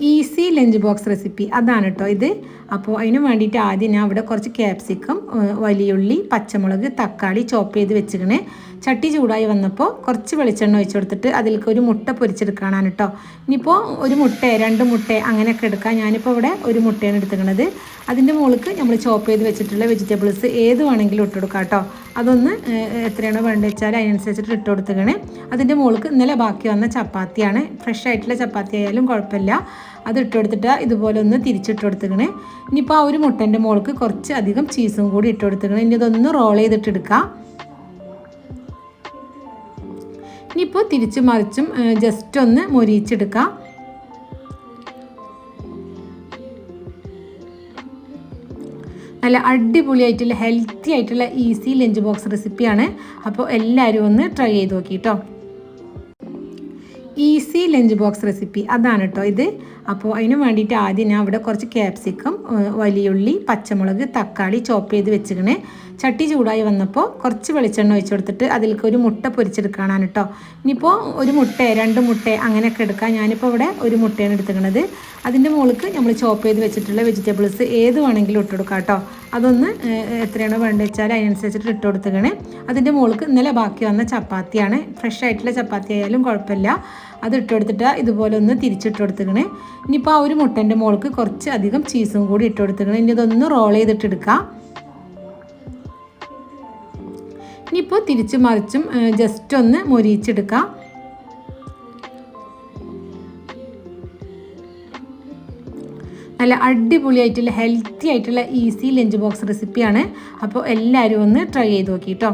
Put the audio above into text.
Easy lunch box recipe അതാണ് കേട്ടോ ഇത്. അപ്പോൾ അതിന് വേണ്ടിയിട്ട് ആദ്യം ഞാൻ ഇവിടെ കുറച്ച് ക്യാപ്സിക്കം, വലിയുള്ളി, പച്ചമുളക്, തക്കാളി ചോപ്പ് ചെയ്ത് വെച്ചിക്കണേ. ചട്ടി ചൂടായി വന്നപ്പോൾ കുറച്ച് വെളിച്ചെണ്ണ ഒഴിച്ച് കൊടുത്തിട്ട് അതിലേക്ക് ഒരു മുട്ട പൊരിച്ചെടുക്കാനാണ് കേട്ടോ. ഇനിയിപ്പോൾ ഒരു മുട്ട, 2 മുട്ട അങ്ങനെയൊക്കെ എടുക്കാം. ഞാനിപ്പോൾ ഇവിടെ ഒരു മുട്ടയാണ് എടുത്തുക്കണത്. അതിൻ്റെ മുകളിലേക്ക് നമ്മൾ ചോപ്പ് ചെയ്ത് വെച്ചിട്ടുള്ള വെജിറ്റബിൾസ് ഏത് വേണമെങ്കിലും ഇട്ട് കൊടുക്കാം കേട്ടോ. അതൊന്ന് എത്രയാണോ വേണ്ടത് വെച്ചാൽ അതിനനുസരിച്ചിട്ട് ഇട്ട് കൊടുത്തുക്കണേ. അതിൻ്റെ മുകളിലേക്ക് ഇന്നലെ ബാക്കി വന്ന ചപ്പാത്തിയാണ്, ഫ്രഷ് ആയിട്ടുള്ള ചപ്പാത്തി ആയാലും കുഴപ്പമില്ല. അത് ഇട്ട് കൊടുത്തിട്ട് ഇതുപോലെ ഒന്ന് തിരിച്ചിട്ട് കൊടുത്തുക്കണേ. ഇനിയിപ്പോൾ ആ ഒരു മുട്ടൻ്റെ മുകളിലേക്ക് കുറച്ച് അധികം ചീസും കൂടി ഇട്ട് കൊടുത്തുക്കണേ. ഇനി ഇതൊന്ന് റോൾ ചെയ്തിട്ടെടുക്കാം. ഇനിയിപ്പോൾ തിരിച്ചും മറിച്ചും ജസ്റ്റ് ഒന്ന് മൊരിയിച്ചെടുക്കാം. നല്ല അടിപൊളിയായിട്ടുള്ള ഹെൽത്തി ആയിട്ടുള്ള ഈസി ലഞ്ച് ബോക്സ് റെസിപ്പിയാണ്. അപ്പോൾ എല്ലാവരും ഒന്ന് ട്രൈ ചെയ്ത് നോക്കി കേട്ടോ. ഈസി ലഞ്ച് ബോക്സ് റെസിപ്പി അതാണ് കേട്ടോ ഇത്. അപ്പോൾ അതിന് വേണ്ടിയിട്ട് ആദ്യം ഞാൻ ഇവിടെ കുറച്ച് ക്യാപ്സിക്കം, വലിയുള്ളി, പച്ചമുളക്, തക്കാളി ചോപ്പ് ചെയ്ത് വെച്ചിക്കണേ. ചട്ടി ചൂടായി വന്നപ്പോൾ കുറച്ച് വെളിച്ചെണ്ണ ഒഴിച്ച് കൊടുത്തിട്ട് അതിലേക്ക് ഒരു മുട്ട പൊരിച്ചെടുക്കാനാണ് കേട്ടോ. ഇനിയിപ്പോൾ ഒരു മുട്ട, 2 മുട്ട അങ്ങനെയൊക്കെ എടുക്കാം. ഞാനിപ്പോൾ ഇവിടെ ഒരു മുട്ടയാണ് എടുത്തുക്കണത്. അതിൻ്റെ മുകളിലേക്ക് നമ്മൾ ചോപ്പ് ചെയ്ത് വെച്ചിട്ടുള്ള വെജിറ്റബിൾസ് ഏത് വേണമെങ്കിലും ഇട്ട് കൊടുക്കാം കേട്ടോ. അതൊന്ന് എത്രയാണോ വേണ്ടത് വെച്ചാൽ അതിനനുസരിച്ചിട്ട് ഇട്ട് കൊടുത്തുക്കണേ. അതിൻ്റെ മുകളിലേക്ക് ഇന്നലെ ബാക്കി വന്ന ചപ്പാത്തിയാണ്, ഫ്രഷ് ആയിട്ടുള്ള ചപ്പാത്തി ആയാലും കുഴപ്പമില്ല. അത് ഇട്ട് കൊടുത്തിട്ട് ഇതുപോലെ ഒന്ന് തിരിച്ചിട്ട് കൊടുത്തുക്കണേ. ഇനിയിപ്പോൾ ആ ഒരു മുട്ടൻ്റെ മുകളിലേക്ക് കുറച്ച് അധികം ചീസും കൂടി ഇട്ട് കൊടുത്തുക്കണേ. ഇനി ഇതൊന്ന് റോൾ ചെയ്തിട്ടെടുക്കാം. ഇനിയിപ്പോൾ തിരിച്ചും മറിച്ചും ജസ്റ്റ് ഒന്ന് മൊരിയിച്ചെടുക്കാം. നല്ല അടിപൊളിയായിട്ടുള്ള ഹെൽത്തി ആയിട്ടുള്ള ഈസി ലഞ്ച് ബോക്സ് റെസിപ്പിയാണ്. അപ്പോൾ എല്ലാവരും ഒന്ന് ട്രൈ ചെയ്ത് നോക്കി കേട്ടോ.